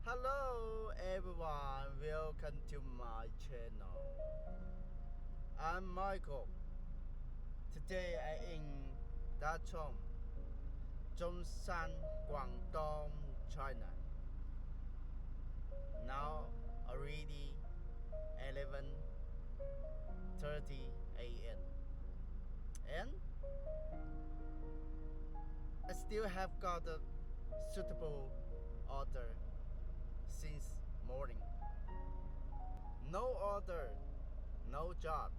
Hello everyone, welcome to my channel. I'm Michael. Today I'm in Dachong, Zhongshan, Guangdong, China. Now already 11:30 a.m. and I still have got a suitable order since morning. No order, no job,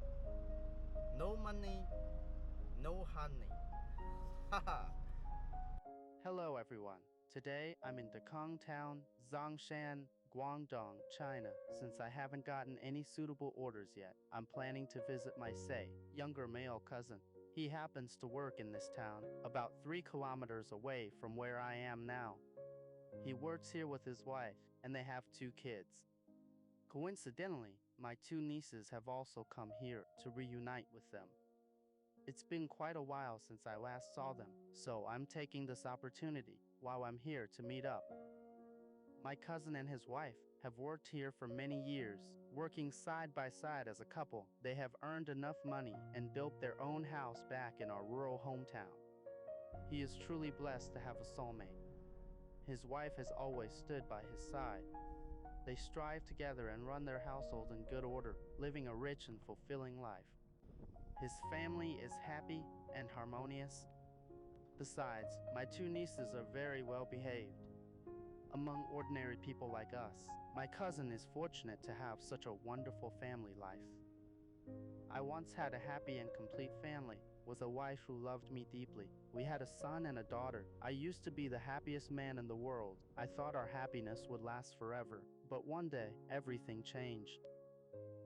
no money, no honey. Haha. Hello everyone. Today I'm in Dachong town, Zhongshan, Guangdong, China. Since I haven't gotten any suitable orders yet, I'm planning to visit my younger male cousin. He happens to work in this town, about 3 kilometers away from where I am now. He works here with his wife, and they have 2 kids. Coincidentally, my 2 nieces have also come here to reunite with them. It's been quite a while since I last saw them, so I'm taking this opportunity while I'm here to meet up. My cousin and his wife have worked here for many years, working side by side as a couple. They have earned enough money and built their own house back in our rural hometown. He is truly blessed to have a soulmate. His wife has always stood by his side. They strive together and run their household in good order, living a rich and fulfilling life. His family is happy and harmonious. Besides, my 2 nieces are very well behaved. Among ordinary people like us, my cousin is fortunate to have such a wonderful family life. I once had a happy and complete family, with a wife who loved me deeply. We had a son and a daughter. I used to be the happiest man in the world. I thought our happiness would last forever, but one day, everything changed.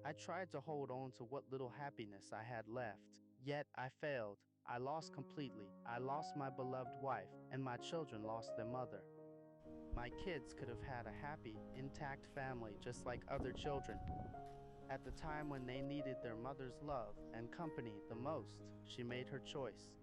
I tried to hold on to what little happiness I had left, yet I failed. I lost completely. I lost my beloved wife, and my children lost their mother. My kids could have had a happy, intact family just like other children. At the time when they needed their mother's love and company the most, she made her choice.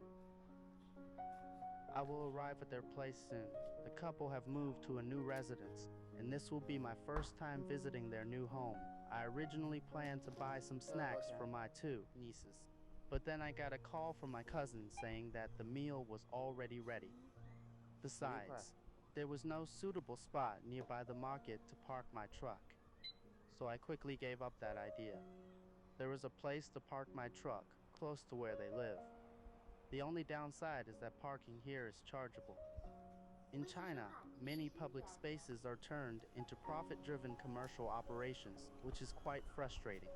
I will arrive at their place soon. The couple have moved to a new residence, and this will be my first time visiting their new home. I originally planned to buy some snacks for my 2 nieces, but then I got a call from my cousin saying that the meal was already ready. Besides, there was no suitable spot nearby the market to park my truck, so I quickly gave up that idea. There is a place to park my truck close to where they live. The only downside is that parking here is chargeable. In China, many public spaces are turned into profit-driven commercial operations, which is quite frustrating.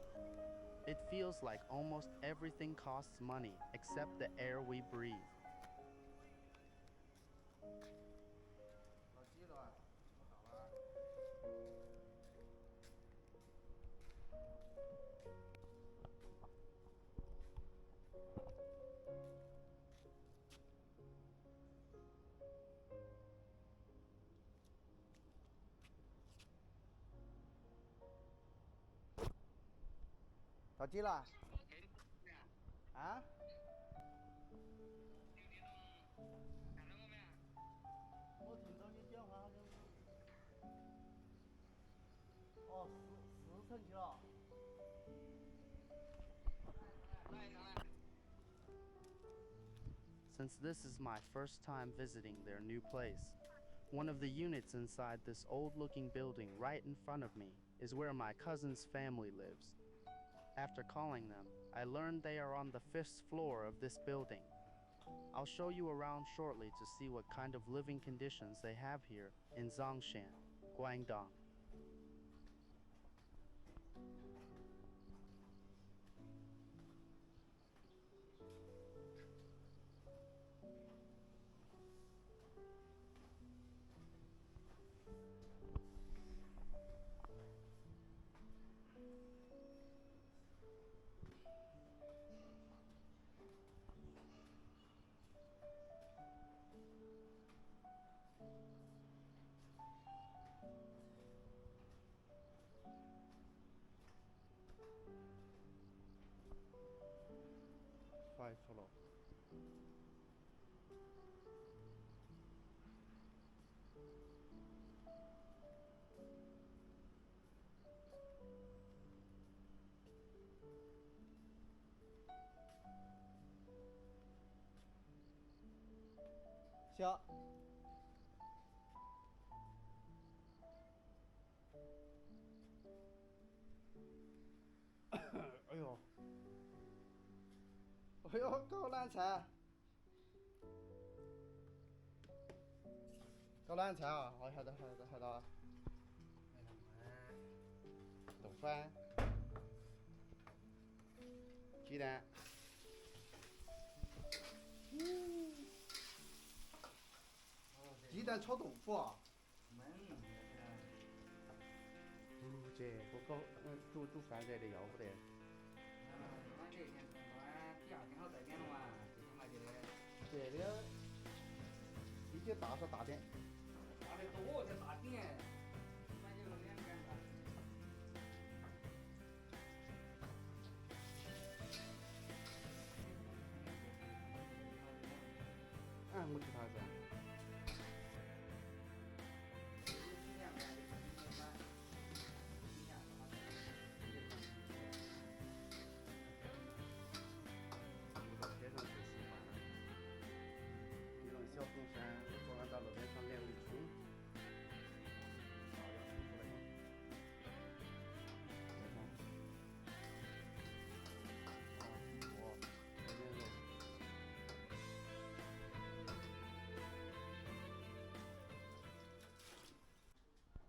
It feels like almost everything costs money except the air we breathe. 老鸡了，好了。到底了？啊？我听到你电话好像哦，4层去了。Since this is my first time visiting their new place, one of the units inside this old-looking building right in front of me is where my cousin's family lives. After calling them, I learned they are on the 5th floor of this building. I'll show you around shortly to see what kind of living conditions they have here in Zhongshan, Guangdong. Five floor. 行。哎呦，哎呦，搞烂菜，搞烂菜啊！哦，晓得。豆饭，鸡蛋。鸡蛋炒豆腐啊！这我搞煮饭这的要不得。这的一节大少大点？大的多，这大点，买这个2点半。我吃啥子？街上最喜欢了。一种小红山，我昨晚到路边上连了一冲。要冲出来吗？有点肉。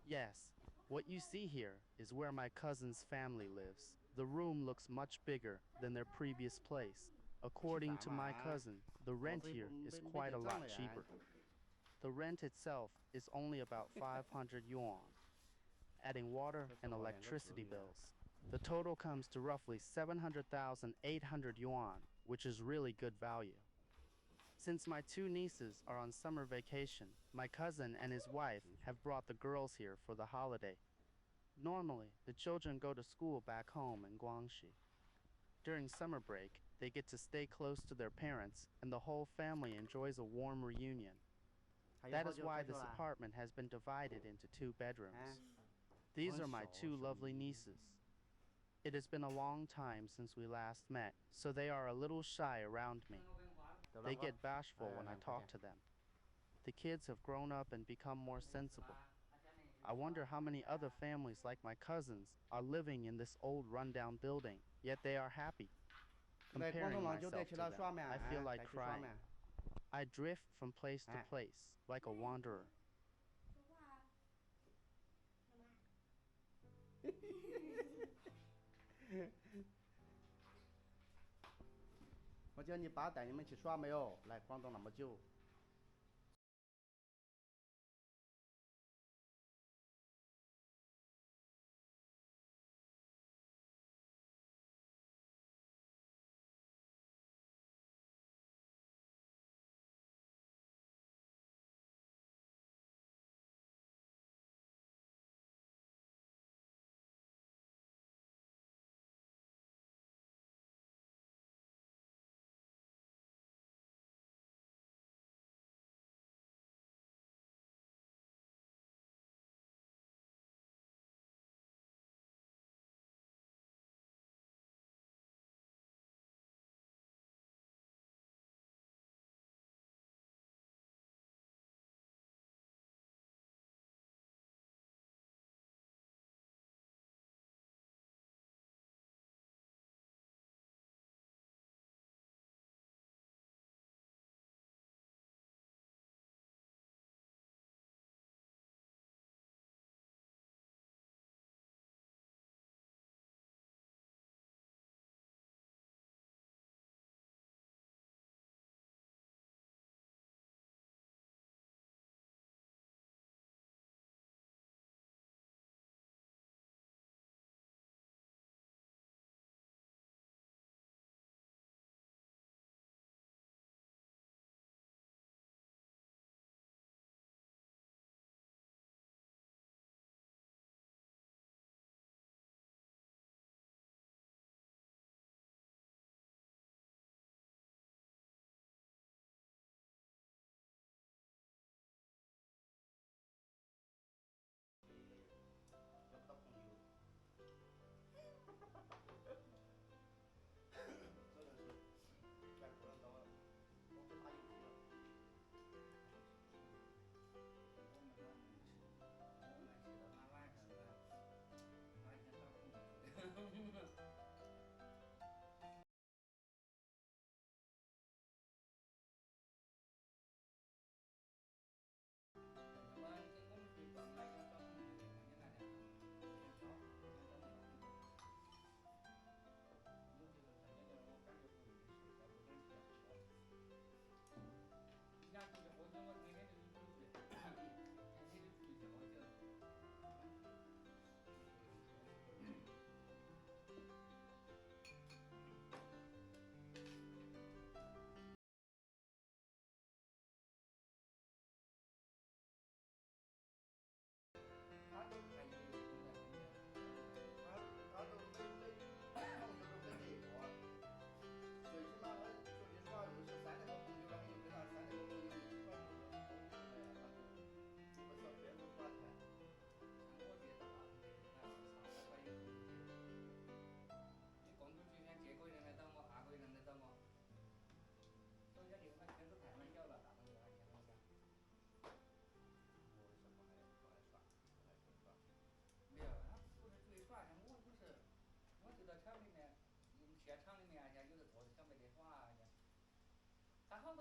Yes, what you see here is where my cousin's family lives. The room looks much bigger than their previous place. According to my cousin, the rent here is quite a lot cheaper. The rent itself is only about 500 yuan, adding water and electricity bills. The total comes to roughly 700,800 yuan, which is really good value. Since my 2 nieces are on summer vacation, my cousin and his wife have brought the girls here for the holiday. Normally, the children go to school back home in Guangxi. During summer break, they get to stay close to their parents, and the whole family enjoys a warm reunion. That is why this apartment has been divided into 2 bedrooms. These are my 2 lovely nieces. It has been a long time since we last met, so they are a little shy around me. They get bashful when I talk to them. The kids have grown up and become more sensible. I wonder how many other families like my cousins are living in this old rundown building, yet they are happy. Comparing myself to them, I feel like crying. I drift from place to place like a wanderer. 我叫你爸带你们去耍没有？来广东那么久。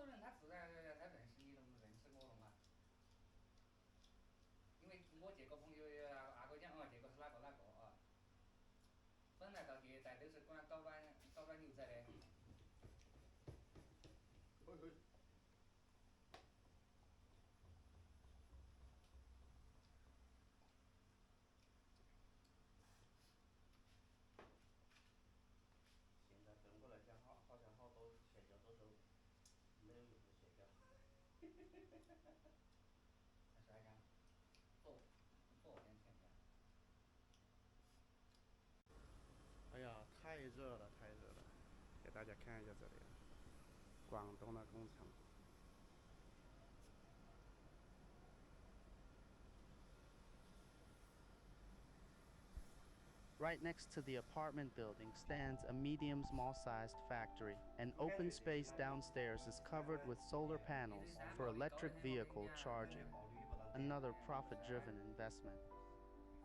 多人他住在他认识你了嘛，认识我了嘛。因为我这个朋友阿哥讲哦，这个是哪个啊？本来到第一代都是管搞软牛仔的。现在跟我来讲，好像好多鞋胶都是没有用的鞋胶。他说还讲，多点钱的。哎呀，太热了，太热了！给大家看一下这里，广东的工厂。Right next to the apartment building stands a medium small-sized factory. An open space downstairs is covered with solar panels for electric vehicle charging, another profit-driven investment.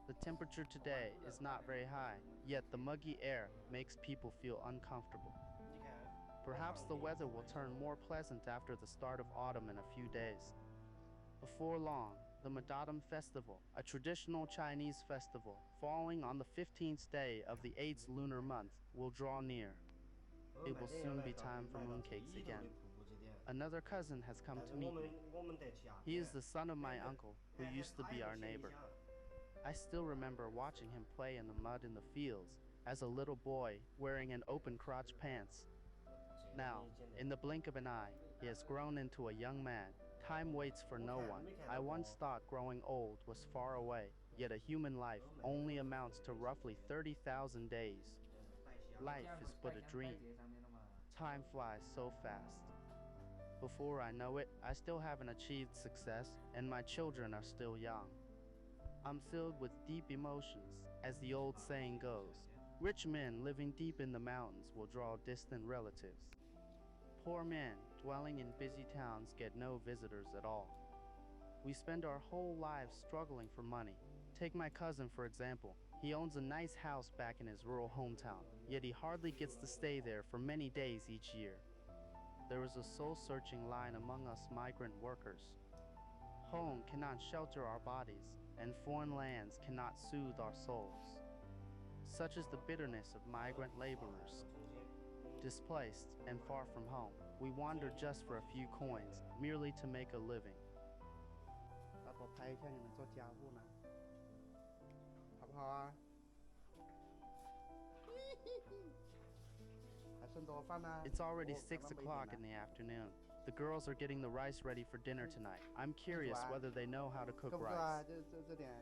The temperature today is not very high, yet the muggy air makes people feel uncomfortable. Perhaps the weather will turn more pleasant after the start of autumn in a few days. Before long, the Madadam Festival, a traditional Chinese festival falling on the 15th day of the 8th lunar month, will draw near. It will soon be time for mooncakes again. Another cousin has come to meet me. He is the son of my uncle, who used to be our neighbor. I still remember watching him play in the mud in the fields as a little boy wearing an open crotch pants. Now, in the blink of an eye, he has grown into a young man. Time waits for no one. I once thought growing old was far away, yet a human life only amounts to roughly 30,000 days. Life is but a dream. Time flies so fast. Before I know it, I still haven't achieved success, and my children are still young. I'm filled with deep emotions, as the old saying goes. Rich men living deep in the mountains will draw distant relatives. Poor men dwelling in busy towns get no visitors at all. We spend our whole lives struggling for money. Take my cousin, for example. He owns a nice house back in his rural hometown, yet he hardly gets to stay there for many days each year. There is a soul-searching line among us migrant workers. Home cannot shelter our bodies, and foreign lands cannot soothe our souls. Such is the bitterness of migrant laborers. Displaced and far from home, we wander just for a few coins, merely to make a living. 大头拍一下你们做家务呢，好不好啊？还剩多少饭呢？ It's already 6 o'clock in the afternoon. The girls are getting the rice ready for dinner tonight. I'm curious whether they know how to cook rice.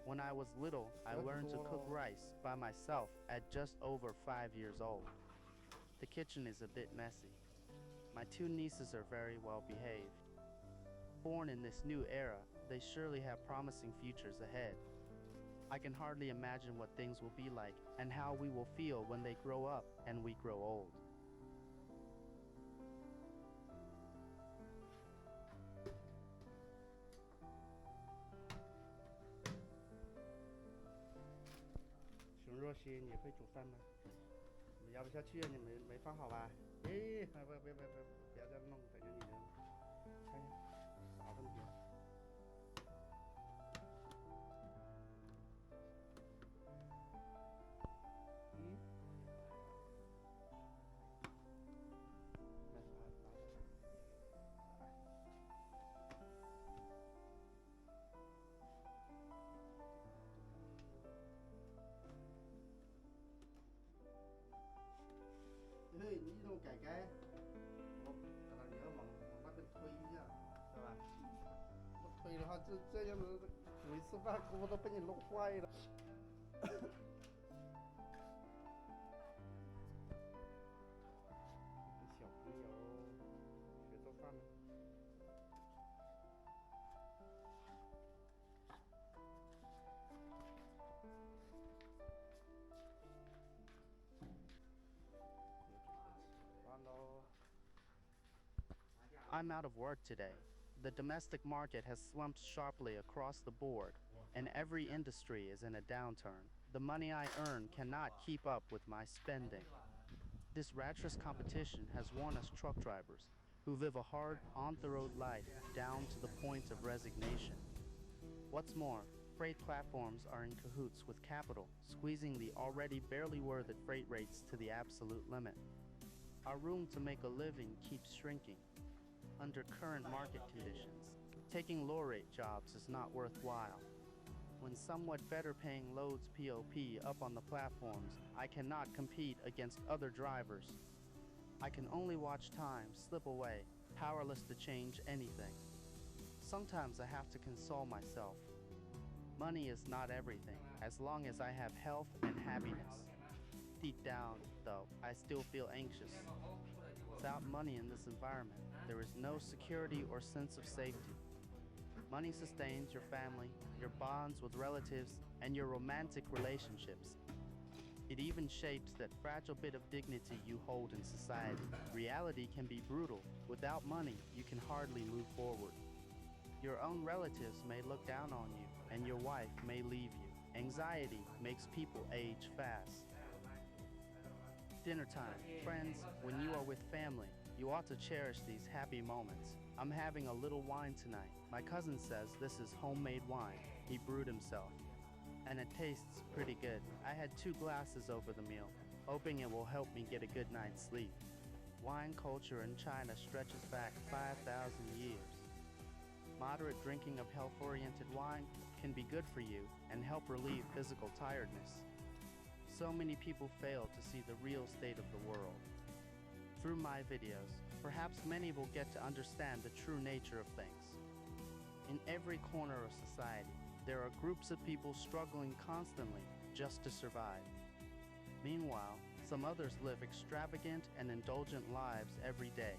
When I was little, I learned to cook rice by myself at just over 5 years old. The kitchen is a bit messy. My two nieces are very well behaved. Born in this new era, they surely have promising futures ahead. I can hardly imagine what things will be like and how we will feel when they grow up and we grow old.熊若曦，你会煮饭吗？你要不下去，你没放好吧？哎，不要这样弄，等下你的，看啥问题？嗯？嘿，你这种改改，我你要往那边推一下，是吧？不推的话，这样子煮一次饭锅都被你弄坏了。小朋友学做饭呢。I'm out of work today. The domestic market has slumped sharply across the board, and every industry is in a downturn. The money I earn cannot keep up with my spending. This ratrous competition has worn us truck drivers. who live a hard, on-the-road life down to the point of resignation. What's more, freight platforms are in cahoots with capital, squeezing the already barely worth it freight rates to the absolute limit. Our room to make a living keeps shrinking. Under current market conditions, taking low-rate jobs is not worthwhile. When somewhat better-paying loads POP up on the platforms, I cannot compete against other drivers. I can only watch time slip away, powerless to change anything. Sometimes I have to console myself. Money is not everything, as long as I have health and happiness. Deep down, though, I still feel anxious. Without money in this environment, there is no security or sense of safety. Money sustains your family, your bonds with relatives, and your romantic relationships. It even shapes that fragile bit of dignity you hold in society. Reality can be brutal. Without money, you can hardly move forward. Your own relatives may look down on you, and your wife may leave you. Anxiety makes people age fast. Dinner time, friends, when you are with family, you ought to cherish these happy moments. I'm having a little wine tonight. My cousin says this is homemade wine. He brewed himself. And it tastes pretty good. I had 2 glasses over the meal, hoping it will help me get a good night's sleep. Wine culture in China stretches back 5,000 years. Moderate drinking of health-oriented wine can be good for you and help relieve physical tiredness. So many people fail to see the real state of the world. Through my videos, perhaps many will get to understand the true nature of things. In every corner of society, there are groups of people struggling constantly just to survive. Meanwhile, some others live extravagant and indulgent lives every day.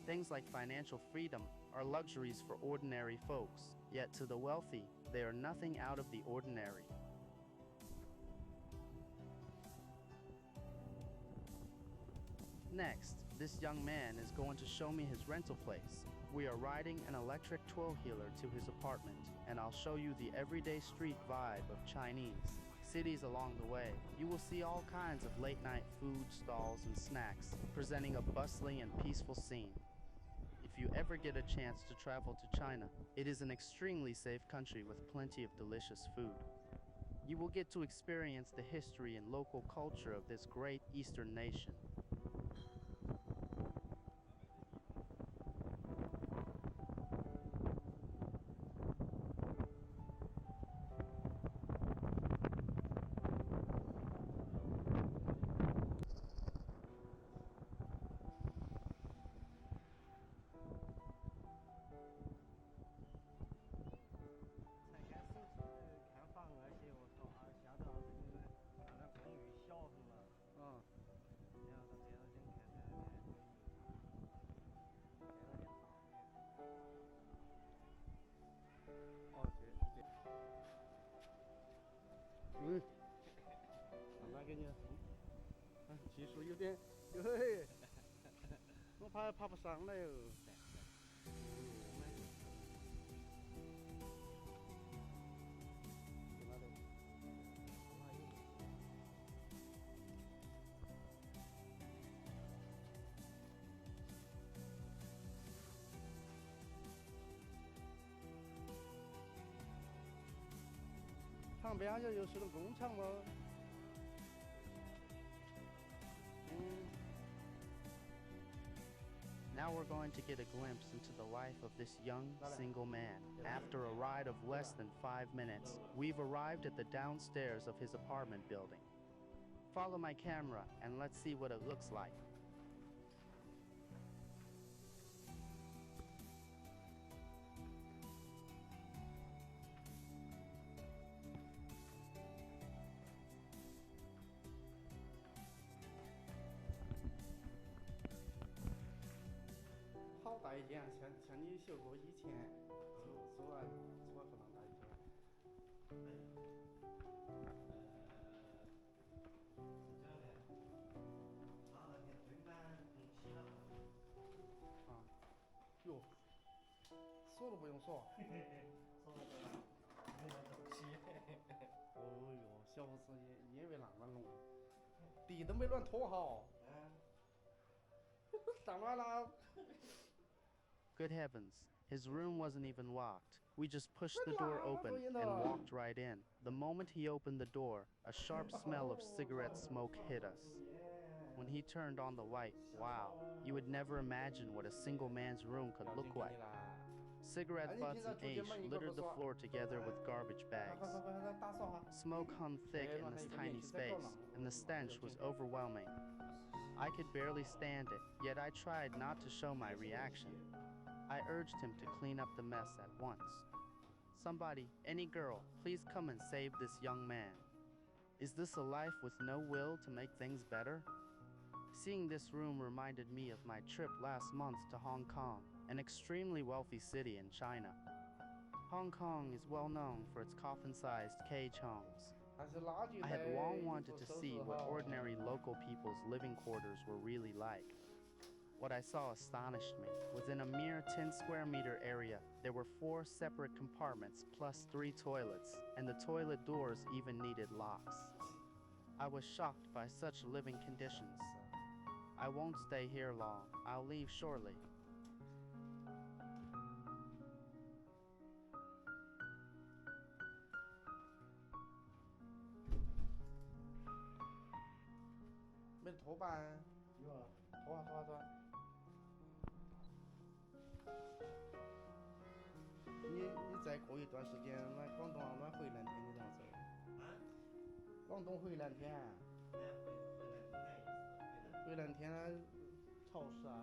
Things like financial freedom are luxuries for ordinary folks, yet to the wealthy, they are nothing out of the ordinary. Next, this young man is going to show me his rental place. We are riding an electric 12-wheeler to his apartment, and I'll show you the everyday street vibe of Chinese. Cities along the way, you will see all kinds of late-night food stalls and snacks, presenting a bustling and peaceful scene. If you ever get a chance to travel to China, it is an extremely safe country with plenty of delicious food. You will get to experience the history and local culture of this great Eastern nation.技术有点，嘿，我爬不上来哟。旁边好像又是个工厂吗？Now we're going to get a glimpse into the life of this young, single man. After a ride of less than 5 minutes, we've arrived at the downstairs of his apartment building. Follow my camera and let's see what it looks like.好大一间，像你学过以前做完可能大一间。哟，锁都不用锁。哦哟，小伙子也为那么弄，地都没乱拖好。脏乱了。 Good heavens, his room wasn't even locked. We just pushed the door open and walked right in. The moment he opened the door, a sharp smell of cigarette smoke hit us. When he turned on the light, wow, you would never imagine what a single man's room could look like. Cigarette butts and ash littered the floor together with garbage bags. Smoke hung thick in this tiny space, and the stench was overwhelming. I could barely stand it, yet I tried not to show my reaction. I urged him to clean up the mess at once. Somebody, any girl, please come and save this young man. Is this a life with no will to make things better? Seeing this room reminded me of my trip last month to Hong Kong, an extremely wealthy city in China. Hong Kong is well known for its coffin-sized cage homes. I had long wanted to see what ordinary local people's living quarters were really like. What I saw astonished me. Within a mere 10 square meter area, there were 4 separate compartments plus 3 toilets, and the toilet doors even needed locks. I was shocked by such living conditions. I won't stay here long. I'll leave shortly.没拖把，拖啊。你再过一段时间，那广东暖回2天，你咋走？广东回2天。回2天潮湿啊。